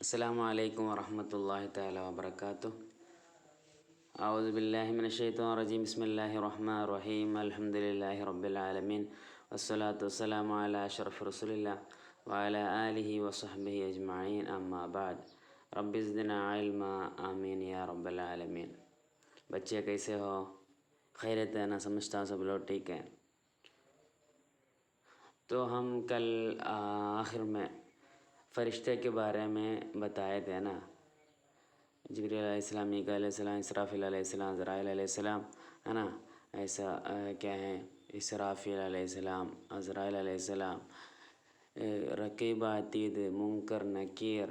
السلام علیکم ورحمۃ اللہ تعالی وبرکاتہ۔ اعوذ باللہ من الشیطان الرجیم، بسم اللہ الرحمن الرحیم، الحمد للہ رب العالمین، والصلاة والسلام علی اشرف رسول اللہ وعلی آلہ وصحبہ اجمعین، اما بعد، رب زدنا علما، آمین یا رب العالمین۔ بچے کیسے ہو؟ خیریت ہے نا؟ سمجھتا ہوں سب لوگ ٹھیک ہیں۔ تو ہم کل آخر میں فرشتے کے بارے میں بتائے تھے نا، جبریل علیہ السلام، میکائیل علیہ السلام، اسرافیل علیہ السلام، عزرائیل علیہ السلام، ہے نا؟ ایسا کیا ہے، اسرافیل علیہ السلام، عزرائیل علیہ السلام، رقیب عتید، منکر نکیر،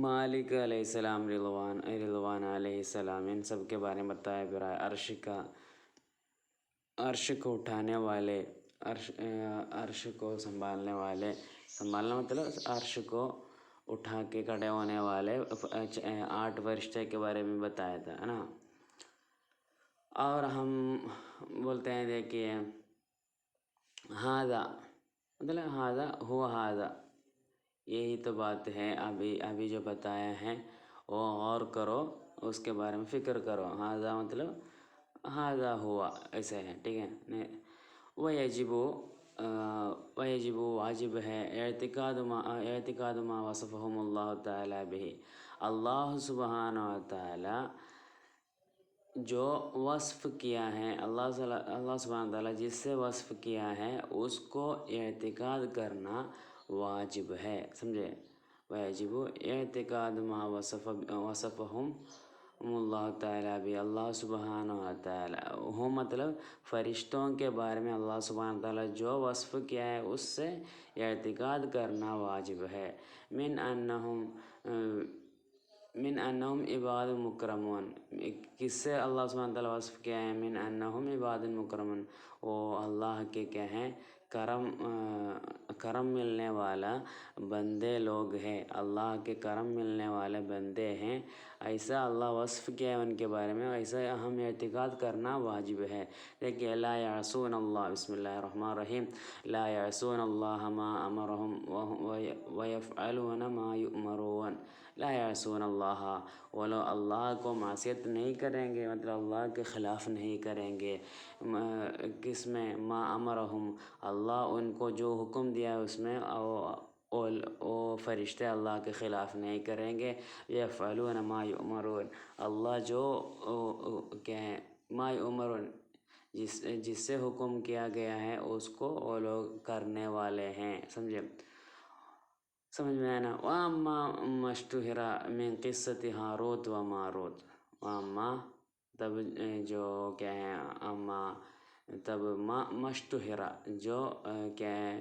مالک علیہ السلام، رضوان علیہ السلام، ان سب کے بارے میں بتایا۔ پھر عرش کو اٹھانے والے، عرش کو سنبھالنا مطلب عرش کو اٹھا کے کھڑے ہونے والے 8 فرشتے کے بارے میں بتایا تھا، ہے نا؟ اور ہم بولتے ہیں دیکھیے، ہاذا مطلب ہاذا ہوا ہاذا، یہی تو بات ہے۔ ابھی جو بتایا ہے وہ غور کرو، اس کے بارے میں فکر کرو۔ ہاذا مطلب ہاذا ہوا، ایسے ہے، ٹھیک ہے۔ ویجب واجب ہے اعتقاد ما وصفہم اللہ تعالیٰ بہ، اللہ سبحانہ و تعالیٰ جو وصف کیا ہے، اللہ سبحانہ و تعالیٰ جس سے وصف کیا ہے اس کو اعتقاد کرنا واجب ہے، سمجھے؟ واجب اعتقاد ما وصفہم اللہ تعالیٰ بھی، اللہ سبحانہ و تعالیٰ ہوں مطلب فرشتوں کے بارے میں اللہ سبحانہ و تعالیٰ جو وصف کیا ہے اس سے اعتقاد کرنا واجب ہے۔ من انہم عباد مکرمون، کس سے اللہ سبحانہ و تعالیٰ وصف کیا ہے؟ من انہم عباد مکرمون، وہ اللہ کے کیا ہیں؟ کرم ملنے والا بندے لوگ ہیں، اللہ کے کرم ملنے والے بندے ہیں، ایسا اللہ وصف کیا ہے ان کے بارے میں، ایسا ہم اعتقاد کرنا واجب ہے۔ دیکھیے، لا یعصون اللہ، بسم اللہ الرحمن الرحیم، لا یعصون اللہ ما امرہم ویفعلون ما یؤمرون، لا یعصون اللہ، وہ لوگ اللہ کو معصیت نہیں کریں گے، مطلب اللہ کے خلاف نہیں کریں گے۔ کس میں؟ ما امرہم، اللہ ان کو جو حکم دیا ہے اس میں وہ فرشتے اللہ کے خلاف نہیں کریں گے۔ یفعلون ما یؤمرون، اللہ جو کیا ہے، ما یؤمرون، جس سے حکم کیا گیا ہے اس کو وہ لوگ کرنے والے ہیں، سمجھ میں آیا نا؟ وَأَمَّا مَا اشْتُهِرَ مِنْ قِصَّةِ ہاروت و ماروت، وَأَمَّا تب جو کیا ہے، اما تب ما اشْتُهِرَ جو کیا ہے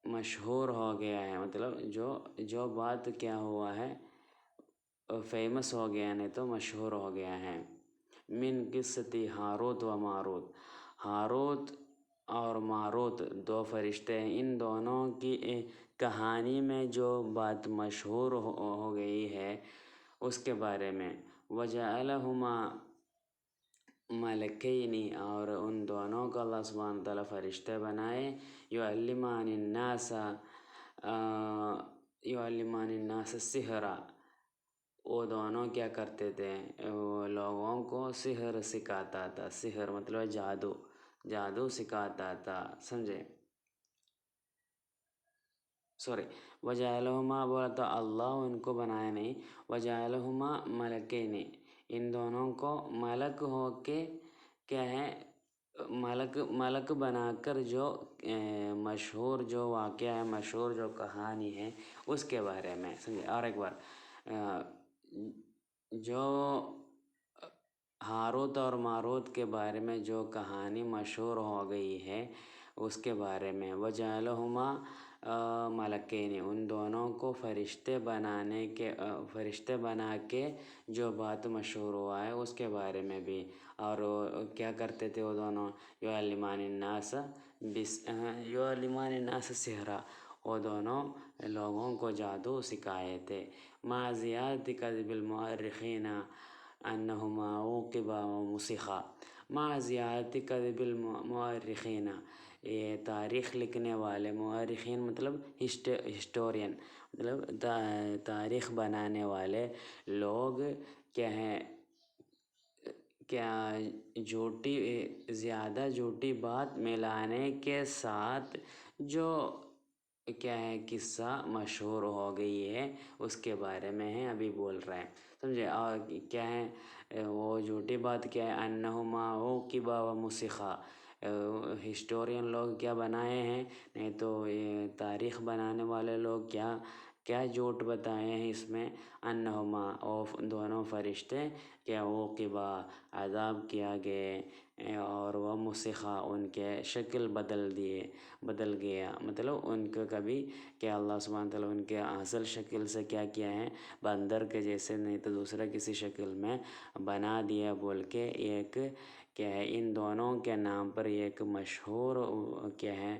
مشہور ہو گیا ہے، مطلب جو بات کیا ہوا ہے فیمس ہو گیا، نہیں تو مشہور ہو گیا ہے۔ من قصتی ہاروت و ماروت، ہاروت اور ماروت 2 فرشتے ہیں، ان دونوں کی کہانی میں جو بات مشہور ہو گئی ہے اس کے بارے میں۔ وَجَعَلَهُمَا مَلَكَيْنِ، اور ان دونوں کو اللہ سبحانہ وتعالیٰ فرشتے بنائے، يُعَلِّمَانِ النَّاسَ السِّحْرَ، وہ دونوں کیا کرتے تھے؟ وہ لوگوں کو سحر سکھاتا تھا، سحر مطلب جادو سکھاتا تھا، سمجھے؟ وَجَعَلَهُمَا بولا تو اللہ ان کو بنایا نہیں، وَجَعَلَهُمَا مَلَكَيْنِ، ان دونوں کو ملک ہو کے کیا ہے، ملک بنا کر جو مشہور جو واقعہ ہے، مشہور جو کہانی ہے اس کے بارے میں، سمجھے؟ اور ایک بار جو ہاروت اور ماروت کے بارے میں جو کہانی مشہور ہو گئی ہے اس کے بارے میں، وَجَعَلَهُمَا مَلَكَيْنِ، ان دونوں کو فرشتے بنا کے جو بات مشہور ہوا ہے اس کے بارے میں بھی۔ اور کیا کرتے تھے وہ دونوں؟ يُعَلِّمَانِ النَّاسَ السِّحْرَ، وہ دونوں لوگوں کو جادو سکھائے تھے۔ مع زیادة كذب المؤرخین انہما عوقبا ومسخا، مع زیادة كذب المؤرخین، یہ تاریخ لکھنے والے مورخین مطلب ہسٹورین مطلب تاریخ بنانے والے لوگ کیا ہیں، کیا زیادہ جھوٹی بات ملانے کے ساتھ جو کیا ہے قصہ مشہور ہو گئی ہے اس کے بارے میں ہے ابھی بول رہے ہیں، سمجھے؟ اور کیا ہے وہ جھوٹی بات کیا ہے، انہما عوقبا و مسخا، ہسٹورین لوگ کیا بنائے ہیں، نہیں تو یہ تاریخ بنانے والے لوگ کیا جھوٹ بتائے ہیں اس میں، انہما دونوں فرشتے کیا عوقبا عذاب کیا گئے، اور وہ مسخا ان کے شکل بدل گیا، مطلب ان کو کبھی کہ اللہ سبحانہ تعالیٰ ان کے اصل شکل سے کیا ہے، بندر کے جیسے نہیں تو دوسرا کسی شکل میں بنا دیا بول کے ایک کیا ہے ان دونوں کے نام پر ایک مشہور کیا ہے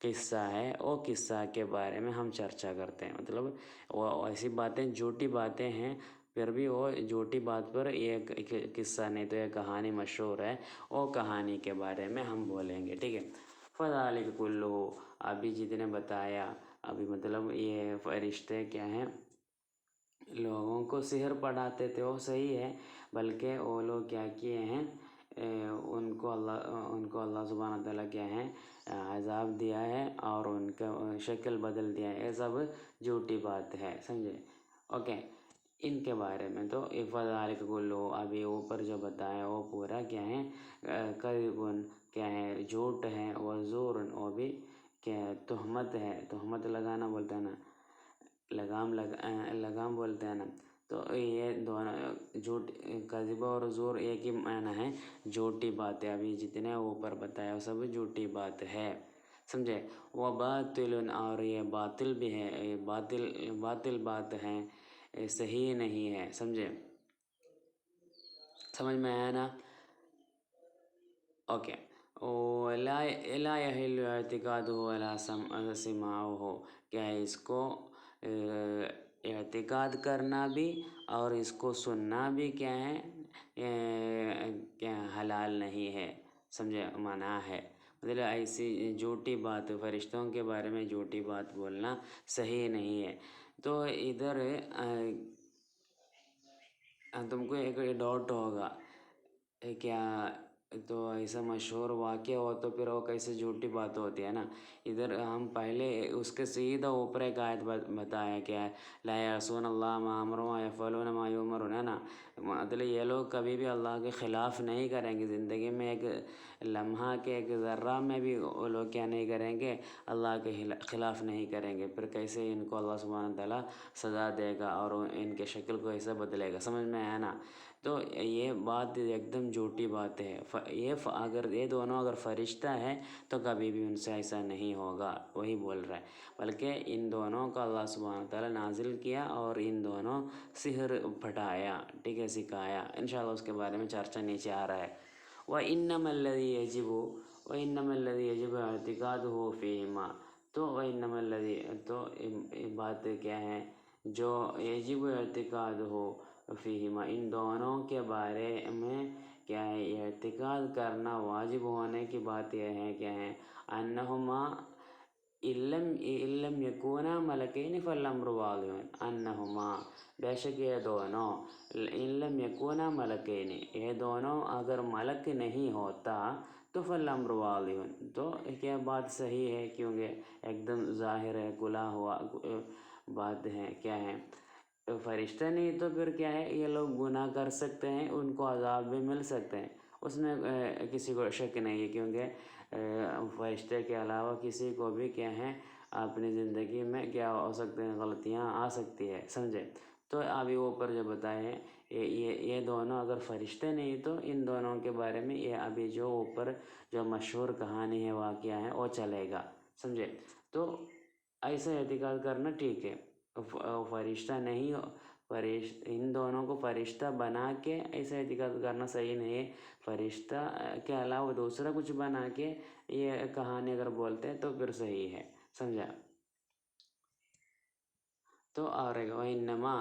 قصہ ہے، وہ قصہ کے بارے میں ہم چرچا کرتے ہیں، مطلب وہ ایسی باتیں جھوٹی باتیں ہیں، پھر بھی وہ جھوٹی بات پر ایک قصہ نہیں تو ایک کہانی مشہور ہے، وہ کہانی کے بارے میں ہم بولیں گے، ٹھیک ہے؟ فذالک کلہ، ابھی جتنے بتایا ابھی مطلب یہ فرشتے کیا ہیں لوگوں کو سحر پڑھاتے تھے، وہ صحیح ہے، بلکہ وہ لوگ کیا کیے ہیں، ان کو اللہ سبحانہ تعالیٰ کیا ہے عذاب دیا ہے اور ان کا شکل بدل دیا ہے، یہ سب جھوٹی بات ہے، سمجھے؟ اوکے، ان کے بارے میں تو فذالک کلہ ابھی اوپر جو بتایا وہ پورا کیا ہے کذب کیا ہے جھوٹ ہے، وزور وہ بھی کیا تہمت ہے، تہمت لگانا بولتے ہیں نا، لگام بولتے ہیں نا، تو یہ دونوں جھوٹ کذب اور زور ایک ہی معنی ہے، جھوٹی بات ہے، ابھی جتنے اوپر بتایا وہ سب جھوٹی بات ہے، سمجھے؟ وہ باطل، اور یہ باطل بھی ہے، یہ باطل بات ہے، یہ صحیح نہیں ہے، سمجھے؟ سمجھ میں آیا نا؟ اوکے، لا يحل اعتقاده ولا سماعه، کیا ہے اس کو اعتقاد کرنا بھی اور اس کو سننا بھی کیا ہے کیا حلال نہیں ہے، سمجھے؟ منع ہے، مطلب ایسی جھوٹی بات فرشتوں کے بارے میں جھوٹی بات بولنا صحیح نہیں ہے۔ تو ادھر تم کو ایک ڈاؤٹ ہوگا کیا، تو ایسا مشہور واقعہ ہو تو پھر وہ کیسے جھوٹی بات ہوتی ہے نا؟ ادھر ہم پہلے اس کے سیدھا اوپر ایک آیت بتایا کیا ہے، لا یعصون اللہ ما امرهم ویفعلون ما یؤمرون، ہے نا؟ مطلب یہ لوگ کبھی بھی اللہ کے خلاف نہیں کریں گے، زندگی میں ایک لمحہ کے ایک ذرہ میں بھی وہ لوگ کیا نہیں کریں گے، اللہ کے خلاف نہیں کریں گے، پھر کیسے ان کو اللہ سبحانہ تعالیٰ سزا دے گا اور ان کے شکل کو ایسا بدلے گا، سمجھ میں آیا نا؟ تو یہ بات ایک دم جھوٹی بات ہے، اگر یہ دونوں اگر فرشتہ ہے تو کبھی بھی ان سے ایسا نہیں ہوگا، وہی بول رہا ہے، بلکہ ان دونوں کا اللہ سبحانہ تعالیٰ نازل کیا اور ان دونوں سحر پھٹایا، ٹھیک ہے، سکھایا، انشاءاللہ اس کے بارے میں چرچا نیچے آ رہا ہے۔ وَإِنَّمَا الَّذِي يَجِبُ اعْتِقَادُهُ فِيهِمَا، تو وَإِنَّمَا الَّذِي، تو بات کیا ہے جو یجب اعتقاد ہو فیہما، ان دونوں کے بارے میں کیا ہے اعتقاد کرنا واجب ہونے کی بات یہ ہے کیا ہے، انہما اِلَّمْ يَكُونَا مَلَكَيْنِ فَالْأَمْرُ وَاضِحٌ، انہما بے شک یہ دونوں اِلَّمْ يَكُونَا مَلَكَيْنِ، یہ دونوں اگر ملک نہیں ہوتا تو فَالْأَمْرُ وَاضِحٌ، تو کیا بات صحیح ہے، کیونکہ ایک دم ظاہر ہے، کھلا ہوا بات ہے، کیا ہے فرشتہ نہیں تو پھر کیا ہے یہ لوگ گناہ کر سکتے ہیں، ان کو عذاب بھی مل سکتے ہیں، اس میں کسی کو شک نہیں ہے، کیونکہ فرشتے کے علاوہ کسی کو بھی کیا ہے اپنی زندگی میں کیا ہو سکتے ہیں، غلطیاں آ سکتی ہے، سمجھے؟ تو ابھی اوپر جو بتائے ہیں یہ دونوں اگر فرشتے نہیں تو ان دونوں کے بارے میں یہ ابھی جو اوپر جو مشہور کہانی ہے واقعہ ہے وہ چلے گا، سمجھے؟ تو ایسا اعتقاد کرنا ٹھیک ہے، فرشتہ نہیں ان دونوں کو فرشتہ بنا کے ایسا اعتقاد کرنا صحیح نہیں ہے، فرشتہ کے علاوہ دوسرا کچھ بنا کے یہ کہانی اگر بولتے ہیں تو پھر صحیح ہے، سمجھا؟ تو اور انما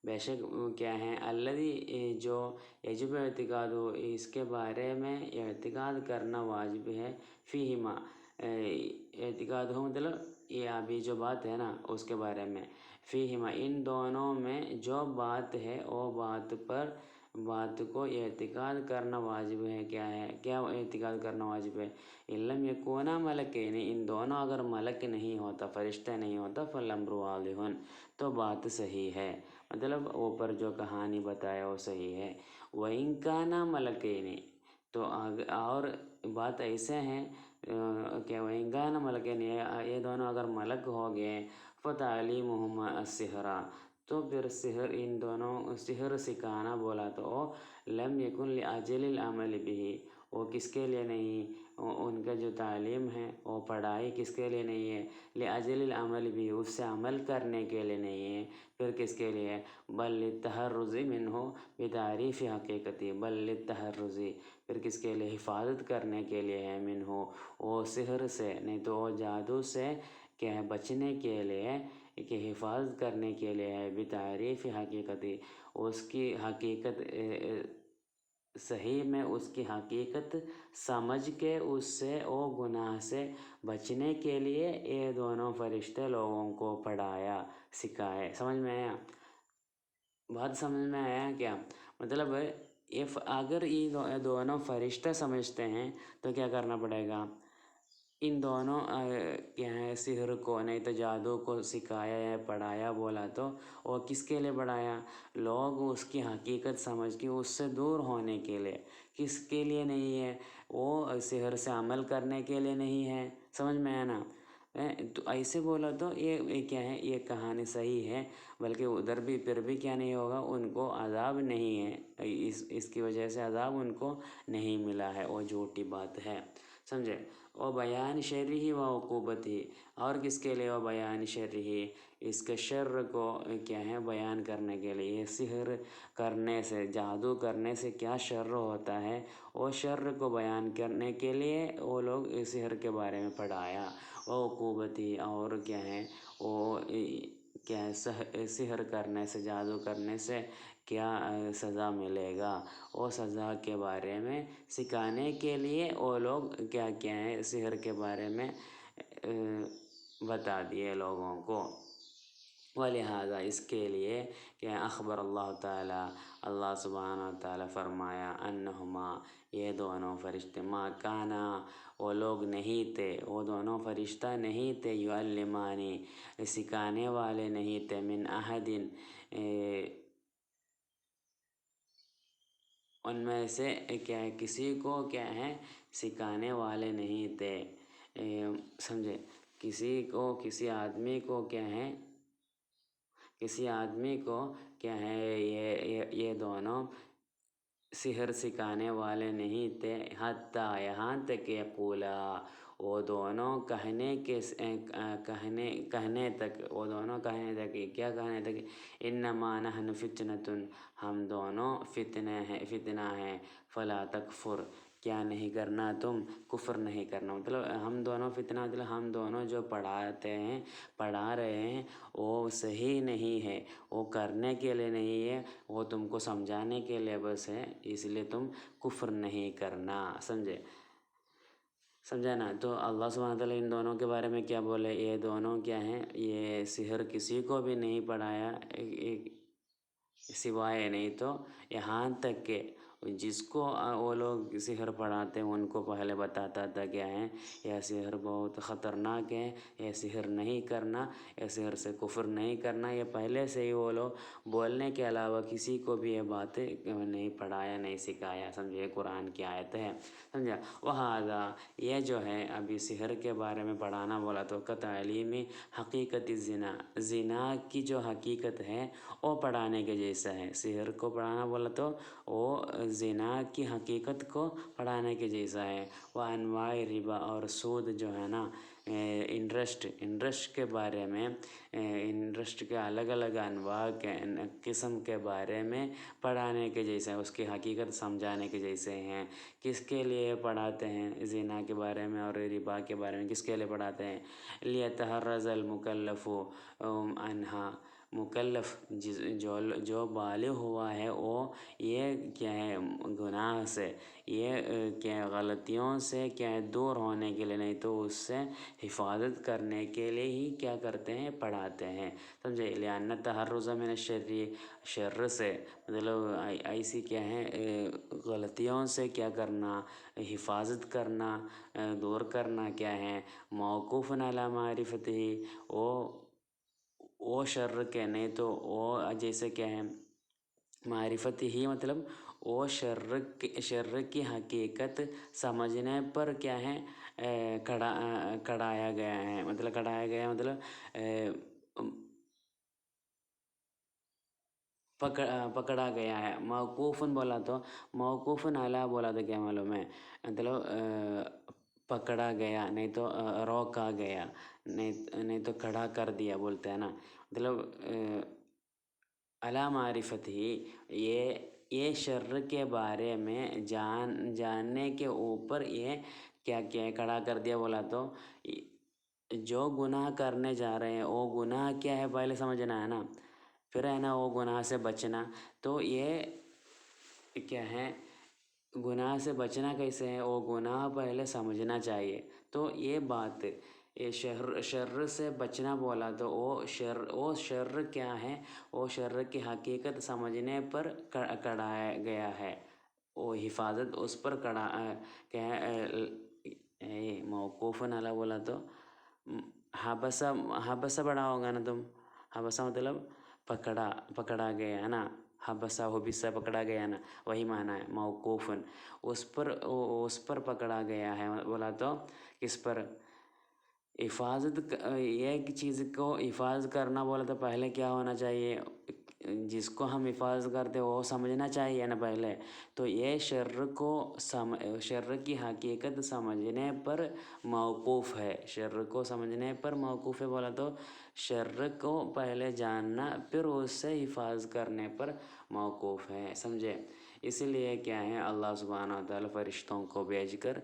بے شک کیا ہے الذی جو یجب اعتقاد ہو، اس کے بارے میں اعتقاد کرنا واجب ہے، فیہما اعتقاد ہو مطلب یہ ابھی جو بات ہے نا اس کے بارے میں، فیہما ان دونوں میں جو بات ہے وہ بات کو اعتقاد کرنا واجب ہے. کیا اعتقاد کرنا واجب ہے؟ علم یکونا ملکین، ان دونوں اگر ملک نہیں ہوتا، فرشتہ نہیں ہوتا، فالامر واضح، تو بات صحیح ہے. مطلب اوپر جو کہانی بتایا وہ صحیح ہے. وَإِن كَانَا مَلَكَيْنِ، تو اور بات ایسے ہیں کہ وَإِن كَانَا مَلَكَيْنِ، یہ دونوں اگر ملک ہو گئے، فَتَعْلِيمُهُمَا السِّحْرَ، تو پھر سحر ان دونوں سحر سکھانا بولا تو لم یکن لأجل العمل به، وہ کس کے لیے نہیں، ان کا جو تعلیم ہے وہ پڑھائی کس کے لیے نہیں ہے، لأجل العمل به، اس سے عمل کرنے کے لیے نہیں ہے، پھر کس کے لیے، بل للتحرز منہ بتعریف حقیقتی، بل للتحرز، پھر کس کے لیے، حفاظت کرنے کے لیے ہے، منہ وہ سحر سے، نہیں تو وہ جادو سے کیا ہے، بچنے کے لیے، کہ حفاظت کرنے کے لیے ہے، بتعریف حقیقتی، اس کی حقیقت صحیح میں اس کی حقیقت سمجھ کے اس سے وہ گناہ سے بچنے کے لیے یہ دونوں فرشتے لوگوں کو پڑھایا سکھائے. سمجھ میں آیا؟ بات سمجھ میں آیا کیا؟ مطلب اگر یہ دونوں فرشتہ سمجھتے ہیں تو کیا کرنا پڑے گا، ان دونوں کیا ہے، سحر کو نہیں تو جادو کو سکھایا یا پڑھایا بولا تو وہ کس کے لیے پڑھایا، لوگ اس کی حقیقت سمجھ کے اس سے دور ہونے کے لیے. کس کے لیے نہیں ہے، وہ سحر سے عمل کرنے کے لیے نہیں ہے. سمجھ میں آیا نا؟ تو ایسے بولا تو یہ کیا ہے، یہ کہانی صحیح ہے، بلکہ ادھر بھی پھر بھی کیا نہیں ہوگا، ان کو عذاب نہیں ہے، اس کی وجہ سے عذاب ان کو نہیں ملا ہے، وہ جھوٹی بات ہے. سمجھے؟ وہ بیان شرعی و عقوبتی، اور کس کے لیے وہ بیان شرعی، اس کے شر کو کیا ہے بیان کرنے کے لیے. یہ سحر کرنے سے، جادو کرنے سے کیا شر ہوتا ہے، وہ شر کو بیان کرنے کے لیے وہ لوگ سحر کے بارے میں پڑھایا. وہ عقوبتی، اور کیا ہے وہ کیا ہے، سحر کرنے سے، جادو کرنے سے کیا سزا ملے گا، وہ سزا کے بارے میں سکھانے کے لیے وہ لوگ کیا ہیں، سحر کے بارے میں بتا دیے لوگوں کو. ولہذا اس کے لیے کہ اخبر اللہ تعالیٰ، اللہ سبحانہ و تعالیٰ فرمایا، انہما، یہ دونوں فرشتے، ما کانا، وہ لوگ نہیں تھے، وہ دونوں فرشتہ نہیں تھے، یعلمانی، سکھانے والے نہیں تھے، من احد، ان میں سے کیا ہے، کسی کو کیا ہے سکھانے والے نہیں تھے. سمجھے؟ کسی آدمی کو کیا ہے، کسی آدمی کو کیا ہے، یہ دونوں سحر سکھانے والے نہیں تھے. حتیٰ، یہاں تک کہ یقولا، وہ دونوں کہنے تک، وہ دونوں کہنے تک، کیا کہنے تک، انما نحن فتنۃ، ہم دونوں فتنہ ہیں، فلا تکفر، کیا نہیں کرنا تم، کفر نہیں کرنا. مطلب ہم دونوں فتنہ، مطلب ہم دونوں جو پڑھا رہے ہیں وہ صحیح نہیں ہے، وہ کرنے کے لیے نہیں ہے، وہ تم کو سمجھانے کے لیے بس ہے، اس لیے تم کفر نہیں کرنا. سمجھا نا؟ تو اللہ سبحانہ وتعالیٰ ان دونوں کے بارے میں کیا بولے، یہ دونوں کیا ہیں، یہ سحر کسی کو بھی نہیں پڑھایا سوائے، نہیں تو یہاں تک کہ جس کو وہ لوگ سحر پڑھاتے ہیں ان کو پہلے بتاتا تھا کیا ہے، یہ سحر بہت خطرناک ہے، یہ سحر نہیں کرنا، یہ سحر سے کفر نہیں کرنا. یہ پہلے سے ہی وہ لوگ بولنے کے علاوہ کسی کو بھی یہ باتیں نہیں پڑھایا، نہیں سکھایا. سمجھے؟ قرآن کی آیت ہے. سمجھا؟ وہذا، یہ جو ہے ابھی سحر کے بارے میں پڑھانا بولا تو کتعلیم حقیقت الزنا، زنا کی جو حقیقت ہے وہ پڑھانے کے جیسا ہے. سحر کو پڑھانا بولا تو وہ زنا کی حقیقت کو پڑھانے کے جیسا ہے. وہ انواع ربا، اور سود جو ہے نا، انٹرسٹ کے بارے میں، انٹرسٹ کے الگ الگ انواع کے قسم کے بارے میں پڑھانے کے جیسا ہے، اس کی حقیقت سمجھانے کے جیسے ہیں. کس کے لیے پڑھاتے ہیں زنا کے بارے میں اور ربا کے بارے میں، کس کے لیے پڑھاتے ہیں، لیتحرز المکلف عنہا، مکلف جو بالغ ہوا ہے وہ یہ کیا ہے گناہ سے یہ کیا غلطیوں سے کیا ہے دور ہونے کے لیے، نہیں تو اس سے حفاظت کرنے کے لیے ہی کیا کرتے ہیں پڑھاتے ہیں، سمجھے؟ لأن التحرز من الشر، شر سے مطلب ایسی کیا ہے غلطیوں سے کیا کرنا، حفاظت کرنا، دور کرنا کیا ہے موقوف علی معرفته، وہ شر کے، نہیں تو وہ جیسے کیا ہے معرفت ہی مطلب وہ شر کی حقیقت سمجھنے پر کیا ہے کڑھایا گیا ہے، مطلب پکڑا گیا ہے۔ موقوفن بولا تو موقوفن علی بولا تو کیا معلوم ہے، مطلب پکڑا گیا، نہیں تو روکا گیا، نہیں تو کھڑا کر دیا بولتے ہیں نا، مطلب علی معرفت ہی، یہ شر کے بارے میں جاننے کے اوپر یہ کیا ہے کھڑا کر دیا بولا تو جو گناہ کرنے جا رہے ہیں وہ گناہ کیا ہے پہلے سمجھنا ہے نا، پھر ہے نا وہ گناہ سے بچنا، تو یہ کیا ہے گناہ سے بچنا کیسے ہے، وہ گناہ پہلے سمجھنا چاہیے، تو یہ بات یہ شر سے بچنا بولا تو وہ شر کیا ہے، وہ شر کی حقیقت سمجھنے پر کڑھایا گیا ہے، وہ حفاظت اس پر کیا ہے موقوف علی بولا تو حبسہ بڑا ہوگا نا تم، حبسہ مطلب پکڑا گیا ہے نا، حبسہ حبسہ پکڑا گیا نا، وہی معنی ہے موقوفن، اس پر پکڑا گیا ہے بولا تو کس پر حفاظت، ایک چیز کو حفاظت کرنا بولا تو پہلے کیا ہونا چاہیے، جس کو ہم حفاظت کرتے وہ سمجھنا چاہیے نا پہلے، تو یہ شر کی حقیقت سمجھنے پر موقوف ہے، شر کو سمجھنے پر موقوف ہے بولا تو شر کو پہلے جاننا پھر اس سے حفاظت کرنے پر موقوف ہے، سمجھے؟ اسی لیے کیا ہے اللہ سبحانہ وتعالیٰ فرشتوں کو بھیج کر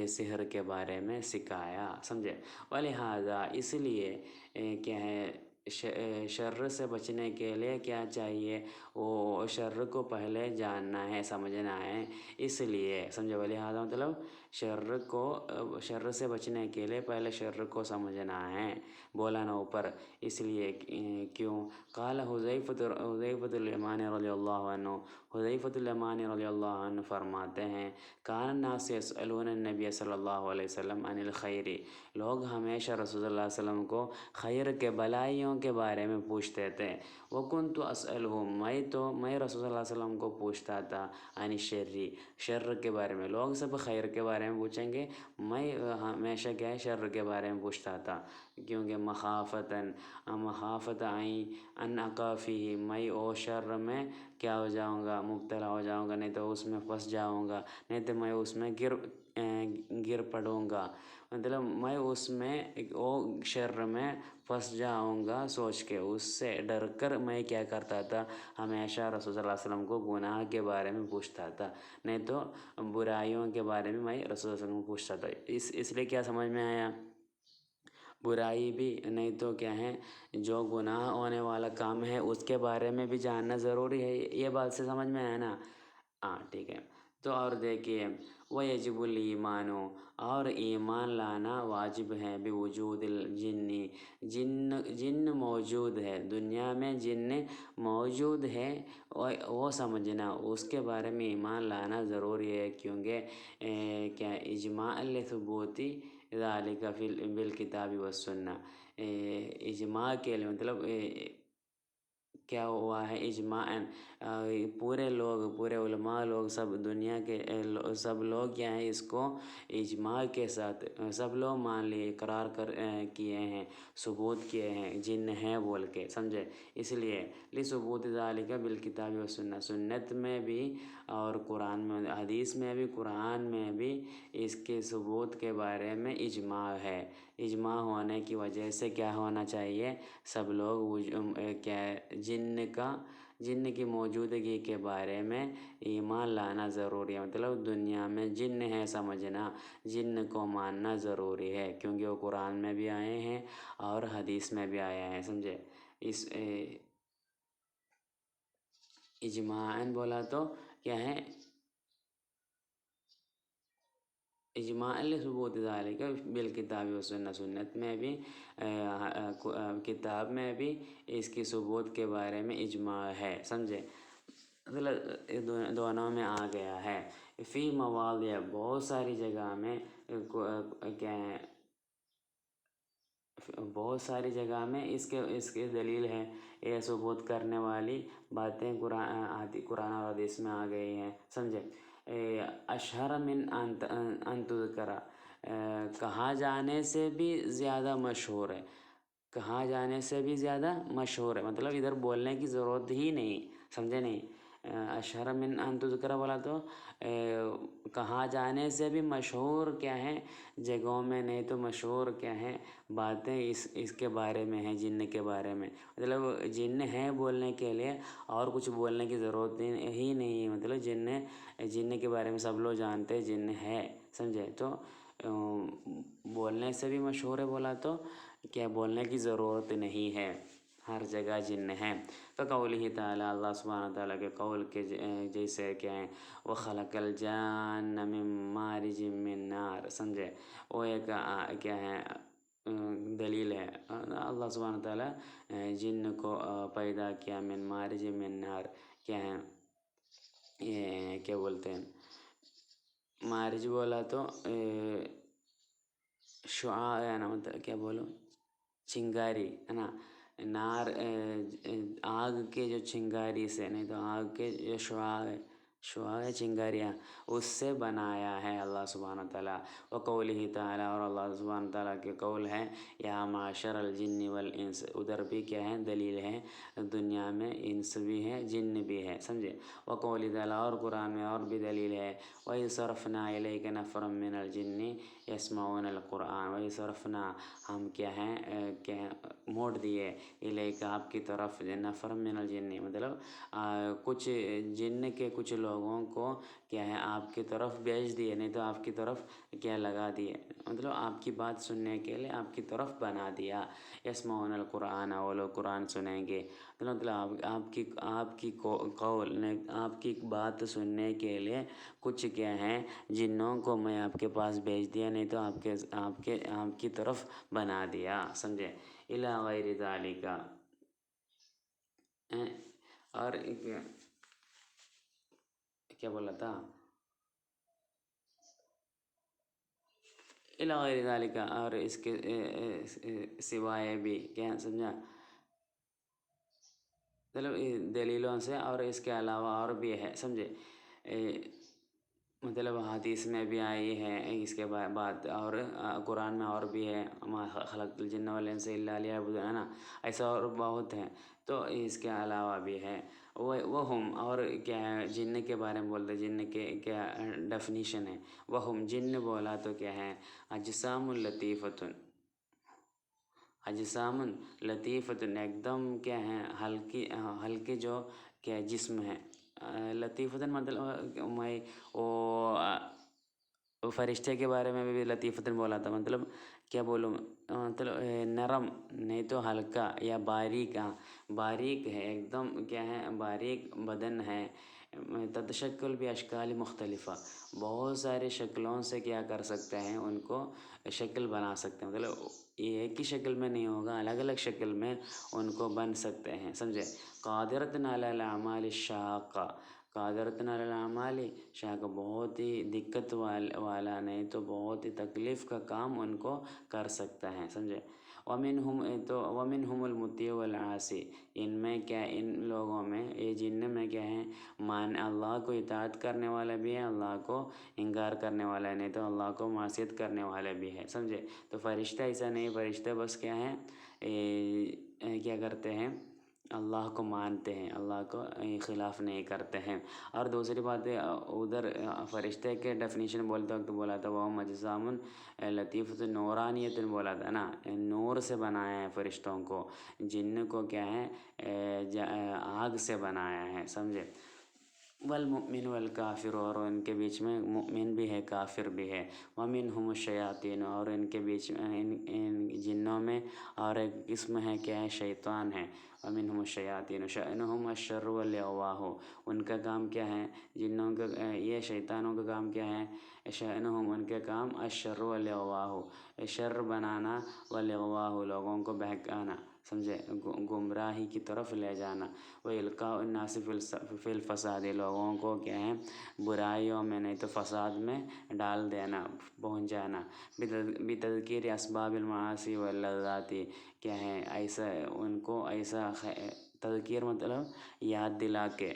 سحر کے بارے میں سکھایا، سمجھے؟ ولہذا اس لیے کیا ہے شر سے بچنے کے لیے کیا چاہیے، وہ شر کو پہلے جاننا ہے، سمجھنا ہے، اس لیے سمجھے؟ ولہذا مطلب شر سے بچنے کے لیے پہلے شر کو سمجھنا ہے، بولا نا اوپر، اس لیے کیوں قال حذیفۃ الیمانی رضی اللہ عنہ، حذیفۃ الیمانی رضی اللہ عنہ فرماتے ہیں کان الناس یسألون النبی صلی اللہ علیہ وسلم عن الخیر، لوگ ہمیشہ رسول اللہ علیہ وسلم کو خیر کے بھلائیوں کے بارے میں پوچھتے تھے، وکنت اسألہ، میں رسول اللہ علیہ وسلم کو پوچھتا تھا عن الشر، شر کے بارے میں، لوگ سب خیر کے بارے میں پوچھیں گے، میں ہمیشہ کیا ہے شر کے بارے میں پوچھتا تھا، کیونکہ مخافت ان اقع فیہ، میں او شر میں کیا ہو جاؤں گا، مبتلا ہو جاؤں گا، نہیں تو اس میں پھنس جاؤں گا، نہیں تو میں اس میں گر پڑوں گا، مطلب میں اس میں وہ شر میں پھنس جاؤں گا سوچ کے، اس سے ڈر کر میں کیا کرتا تھا ہمیشہ رسول اللہ علیہ وسلم کو گناہ کے بارے میں پوچھتا تھا، نہیں تو برائیوں کے بارے میں رسول اللہ علیہ وسلم کو پوچھتا تھا، اس لیے کیا سمجھ میں آیا، برائی بھی نہیں تو کیا ہے جو گناہ ہونے والا کام ہے اس کے بارے میں بھی جاننا ضروری ہے، یہ بات سے سمجھ میں آیا نا، ہاں ٹھیک ہے۔ تو اور دیکھیے وَيَجِبُ الْإِيمَانُ، اور ایمان لانا واجب ہے، بوجود الجن، جن موجود ہے دنیا میں، جن موجود ہے وہ سمجھنا، اس کے بارے میں ایمان لانا ضروری ہے، کیونکہ کیا اجماع لثبوت ذالک بالکتاب والسنہ، اجماع کے لیے مطلب کیا ہوا ہے اجماعاً، پورے علماء لوگ سب دنیا کے سب لوگ کیا ہیں اس کو اجماع کے ساتھ سب لوگ مان لیے، اقرار کیے ہیں، ثبوت کیے ہیں جن ہیں بول کے، سمجھے؟ اس لیے لثبوت ذالک بالکتاب والسنہ، سنت میں بھی اور قرآن میں، حدیث میں بھی، قرآن میں بھی اس کے ثبوت کے بارے میں اجماع ہے، اجماع ہونے کی وجہ سے کیا ہونا چاہیے، سب لوگ کیا جن کی موجودگی کے بارے میں ایمان لانا ضروری ہے، مطلب دنیا میں جن ہے سمجھنا، جن کو ماننا ضروری ہے، کیونکہ وہ قرآن میں بھی آئے ہیں اور حدیث میں بھی آئے ہیں، سمجھے؟ اجماعاً بولا تو کیا ہے، اجماع ثبوت ذالک بالکتاب و سنت، سنت میں بھی کتاب میں بھی اس کی ثبوت کے بارے میں اجماع ہے، سمجھے، مطلب دونوں میں آ گیا ہے۔ فی مواضع، بہت ساری جگہ میں کیا ہے، بہت ساری جگہ میں اس کے دلیل ہے، یہ ثبوت کرنے والی باتیں قرآن اور حدیث میں آ گئی ہیں، سمجھے۔ اشہر من ان تذکر، کہا جانے سے بھی زیادہ مشہور ہے، کہا جانے سے بھی زیادہ مشہور ہے، مطلب ادھر بولنے کی ضرورت ہی نہیں، سمجھے نہیں۔ اشہر من ان تذکر بولا تو کہا جانے سے بھی مشہور کیا ہے جگہوں میں، نہیں تو مشہور کیا ہے باتیں اس کے بارے میں ہیں، جن کے بارے میں، مطلب جن ہے بولنے کے لیے اور کچھ بولنے کی ضرورت ہی نہیں ہے، مطلب جن کے بارے میں سب لوگ جانتے ہیں، جن ہے، سمجھے، تو بولنے سے بھی مشہور ہے بولا تو کیا بولنے کی ضرورت نہیں ہے، ہر جگہ جن ہے۔ فقولہ تعالیٰ، اللہ سبحانہ تعالیٰ کے قول کے جیسے کیا ہے، وَخَلَقَ الْجَانَّ مِن مَارِجٍ مِّن نَارٍ، سمجھے، وہ ایک کیا ہے دلیل ہے، اللہ سبحانہ تعالیٰ جن کو پیدا کیا من مارج من نار، کیا ہے یہ کیا بولتے ہیں، مارج بولا تو شعاع ہے نا، مطلب کیا بولو، چنگاری ہے نا، نار آگ کے جو چنگاری سے، نہیں تو آگ کے جو شعاع ہے چنگاریاں، اس سے بنایا ہے اللہ سبحانہ تعالیٰ۔ وقولہ تعالیٰ، اور اللہ سبحانہ تعالیٰ کے قول ہے، یا معشر الجن والانس، ادھر بھی کیا ہے دلیل ہے، دنیا میں انس بھی ہے جن بھی ہے، سمجھے۔ وقول تعالیٰ، اور قرآن میں اور بھی دلیل ہے، وَإِذْ صَرَفْنَا إِلَيْكَ نَفْرًا مِّنَ الْجِنِّ يَسْمَعُونَ الْقُرْآنَ، وَإِذْ صَرَفْنَا، ہم کیا ہیں موڑ دیے، الیک آپ کی طرف، نفر من الجن، مطلب کچھ جن کے کچھ لوگوں کو کیا ہے آپ کی طرف بھیج دیے، نہیں تو آپ کی طرف کیا لگا دیے، مطلب آپ کی بات سننے کے لیے آپ کی طرف بنا دیا۔ یسمعون القرآن، وہ لوگ قرآن سنیں گے، مطلب آپ کی قول، آپ کی بات سننے کے لیے کچھ کیا ہے جنوں کو میں آپ کے پاس بھیج دیا، نہیں تو آپ کی طرف بنا دیا، سمجھے۔ الی غیر ذالک، اور کیا بولا تھا، الی غیر ذالک، اور اس کے سوائے بھی کیا سمجھا، مطلب دلیلوں سے، اور اس کے علاوہ اور بھی ہے، سمجھے، مطلب حدیث میں بھی آئی ہے اس کے بعد، اور قرآن میں اور بھی ہے، ما خلقت الجن والانس الا لیعبدون، ہے نا، ایسا اور بہت ہیں، تو اس کے علاوہ بھی ہے۔ وہم، اور کیا ہے جن کے بارے میں بولتے، جن کے کیا ڈیفینیشن ہے، وہم جن بولا تو کیا ہے، اجسام لطیفۃ، اجسام لطیفۃ، ایک دم کیا ہے ہلکی جو کیا جسم ہے، لطیفۃ مطلب میں وہ فرشتے کے بارے میں بھی لطیفۃ بولا تھا، مطلب کیا بولوں، مطلب نرم، نہیں تو ہلکا یا باریک، باریک ہے ایک دم، کیا ہے باریک بدن ہے، تتشکل بھی اشکال مختلفہ، بہت سارے شکلوں سے کیا کر سکتے ہیں، ان کو شکل بنا سکتے ہیں، مطلب ایک ہی شکل میں نہیں ہوگا، الگ الگ شکل میں ان کو بن سکتے ہیں، سمجھے۔ قادرۃ علی الاعمال الشاقہ، قادرۃ علی الاعمال شاقہ، بہت ہی دقت والا، نہیں تو بہت ہی تکلیف کا کام ان کو کر سکتا ہے، سمجھے۔ ومنہم المطیع والعاصی، ان میں کیا، ان لوگوں میں، یہ جن میں کیا ہے، اللہ کو اطاعت کرنے والا بھی ہے، اللہ کو انکار کرنے والا ہے، نہیں تو اللہ کو معصیت کرنے والا بھی ہے، سمجھے۔ تو فرشتہ ایسا نہیں، فرشتہ بس کیا ہے کیا کرتے ہیں، اللہ کو مانتے ہیں، اللہ کو خلاف نہیں کرتے ہیں۔ اور دوسری بات ہے، ادھر فرشتے کے ڈیفینیشن بولتے وقت بولا تھا، وہ اجسام لطیفۃ نورانیۃ بولا تھا نا، نور سے بنایا ہے فرشتوں کو، جن کو کیا ہے آگ سے بنایا ہے، سمجھے۔ والمؤمن والکافر، اور ان کے بیچ میں مؤمن بھی ہے کافر بھی ہے، ومنہم الشیاطین، اور ان کے بیچ میں ان جنوں میں اور ایک قسم ہے کیا ہے، شیطان ہے، ومنہم الشیاطین شأنہم الشر والاغواء، ان کا کام کیا ہے، جنوں کا یہ شیطانوں کا کام کیا ہے، شأنہم ان کے کام الشر والاغواء، شر بنانا، والاغواء لوگوں کو بہکانا، سمجھے، گمراہی کی طرف لے جانا، وإلقاء الناس فی الفساد، لوگوں کو کیا ہے، برائیوں میں نہیں تو فساد میں ڈال دینا، پہنچ جانا، بتذکیر اسباب المعاصی واللذات، کیا ہے ایسا ان کو ایسا تذکیر مطلب یاد دلا کے،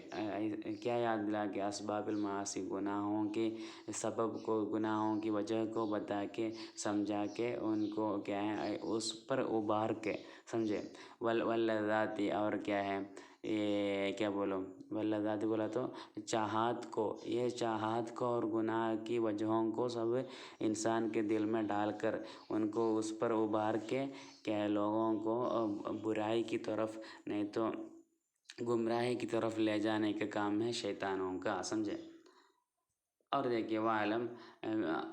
کیا یاد دلا کے، اسباب المعاصی، گناہوں کے سبب کو، گناہوں کی وجہ کو بتا کے، سمجھا کے، ان کو کیا ہے اس پر ابھار کے، سمجھے، واللذات، اور کیا ہے یہ کیا بولو، واللذات بولا تو چاہت کو، یہ چاہت کو اور گناہ کی وجہوں کو سب انسان کے دل میں ڈال کر ان کو اس پر ابھار کے، کہ لوگوں کو برائی کی طرف نہیں تو گمراہی کی طرف لے جانے کا کام ہے شیطانوں کا، سمجھے۔ اور دیکھیے وعلم،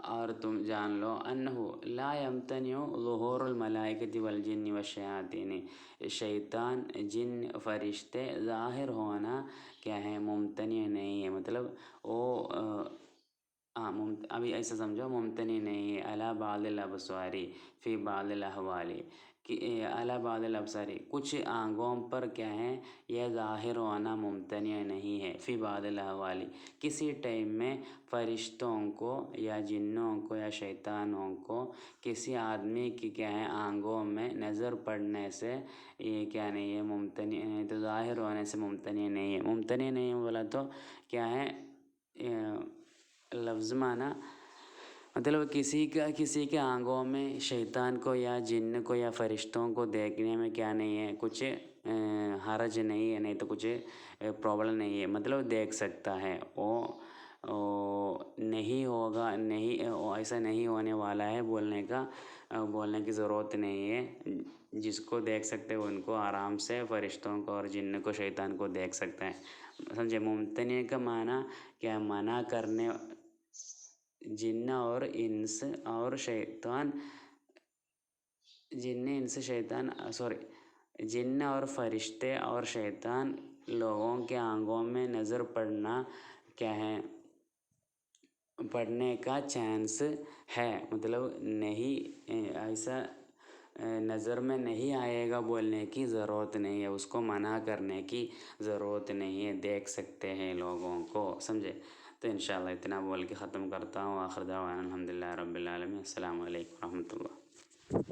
اور تم جان لو، انہو لا یمتنع ظہور الملائکۃ والجن والشیاطین، شیطان، جن، فرشتے ظاہر ہونا کیا ہے، ممتنع نہیں ہے، مطلب وہ ابھی ایسا سمجھو، ممتنع نہیں ہے، علی بعض الابصار فی بعض الاحوال، کہ علی بعض الابصار، کچھ آنکھوں پر کیا ہے، یہ ظاہر ہونا ممتنع نہیں ہے، فی بعض الاحوال، کسی ٹائم میں فرشتوں کو یا جنوں کو یا شیطانوں کو کسی آدمی کی کیا ہے آنکھوں میں نظر پڑنے سے یہ کیا نہیں ہے، ممتنع نہیں، تو ظاہر ہونے سے ممتنع نہیں ہے، ممتنع نہیں بولا تو کیا ہے، لفظ معنی مطلب کسی کے آنکھوں میں شیطان کو یا جن کو یا فرشتوں کو دیکھنے میں کیا نہیں ہے، کچھ حرج نہیں ہے، نہیں تو کچھ پرابلم نہیں ہے، مطلب دیکھ سکتا ہے وہ، نہیں ہوگا، نہیں ایسا نہیں ہونے والا ہے بولنے کی ضرورت نہیں ہے، جس کو دیکھ سکتے ان کو آرام سے فرشتوں کو اور جن کو شیطان کو دیکھ سکتا ہے، سمجھے۔ ممتنع کا معنی کیا، منع کرنے، جن اور انس اور شیطان، جن اور فرشتے اور شیطان لوگوں کے آنکھوں میں نظر پڑنا کیا ہے، پڑنے کا چانس ہے، مطلب نہیں ایسا نظر میں نہیں آئے گا بولنے کی ضرورت نہیں ہے، اس کو منع کرنے کی ضرورت نہیں ہے، دیکھ سکتے ہیں لوگوں کو، سمجھے۔ تو انشاءاللہ اتنا بول کے ختم کرتا ہوں، آخر دعوانا الحمدللہ رب العالمین، السلام علیکم ورحمۃ اللہ۔